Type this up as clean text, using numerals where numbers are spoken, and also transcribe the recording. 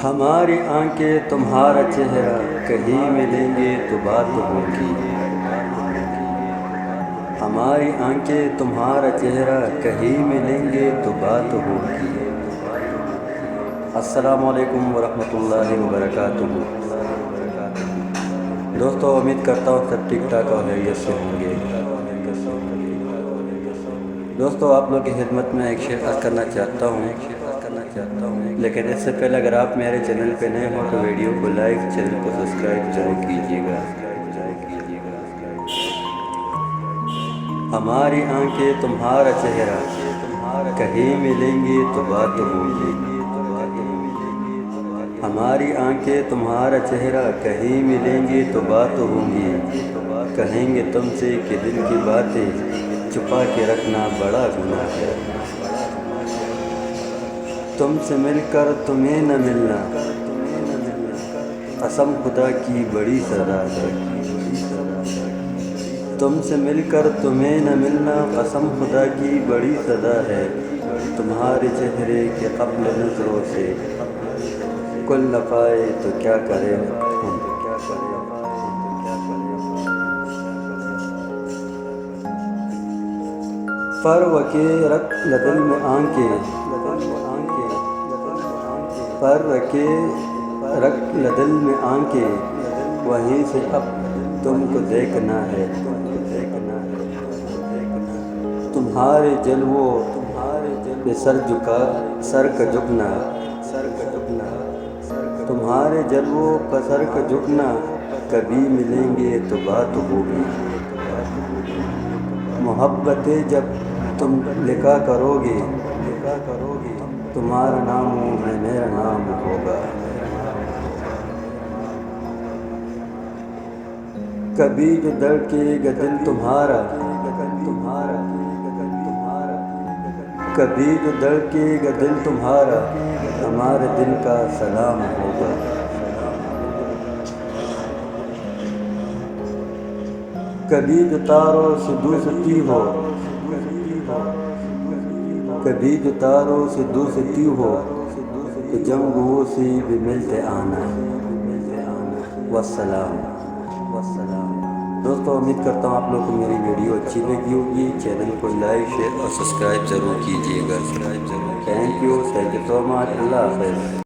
ہماری آنکھیں تمہارا چہرہ کہیں ملیں گے تو بات ہوگی۔ ہماری آنکھیں تمہارا چہرہ کہیں ملیں گے تو بات ہوگی۔ السلام علیکم ورحمۃ اللہ وبرکاتہ۔ دوستو، امید کرتا ہوں سب ٹھیک ٹھاک اور خیریت سے ہوں گے۔ دوستو، آپ لوگ کی خدمت میں ایک شعر عرض کرنا چاہتا ہوں، لیکن اس سے پہلے اگر آپ میرے چینل پہ نئے ہوں تو ویڈیو کو لائک، چینل کو سبسکرائب ضرور کیجیے گا۔ ہماری آنکھیں تمہارا چہرہ کہیں ملیں گے تو بات ہوگی۔ ہماری آنکھیں تمہارا چہرہ کہیں ملیں گے تو بات ہوگی۔ کہیں گے تم سے کہ دل کی باتیں چھپا کے رکھنا بڑا گناہ ہے۔ تم سے مل کر تمہیں نہ ملنا قسم خدا کی بڑی سزا ہے۔ تم سے مل کر تمہیں نہ ملنا قسم خدا کی بڑی سزا ہے۔ تمہارے چہرے کے قبل نظروں سے کل نہ پائے تو کیا کریں ہم۔ فرو کے رکھ دل میں آنکھیں، پر کے رکھ دل میں آنکھیں، وہیں سے اب تم کو دیکھنا ہے۔ تمہارے جلووں پہ سر کا جھکنا، تمہارے جلووں پہ سر کا جھکنا، کبھی ملیں گے تو بات ہوگی۔ محبتیں جب تم لکھا کرو گے، تمہارا نام میں میرا نام ہوگا۔ کبھی جو دھڑکے گا دل تمہارا، کبھی جو دھڑکے گا دل تمہارا، ہمارے دل کا سلام ہوگا۔ کبھی جو تاروں سے دوستی ہو، کبھی جو تاروں سے دوستی ہو، تو جنگوں سے بھی ملتے آنا۔ والسلام۔ دوستو، امید کرتا ہوں آپ لوگ کو میری ویڈیو اچھی لگی ہوگی۔ چینل کو لائک، شیئر اور سبسکرائب ضرور کیجیے گا۔ تھینک یو سو مچ۔ اللہ حافظ۔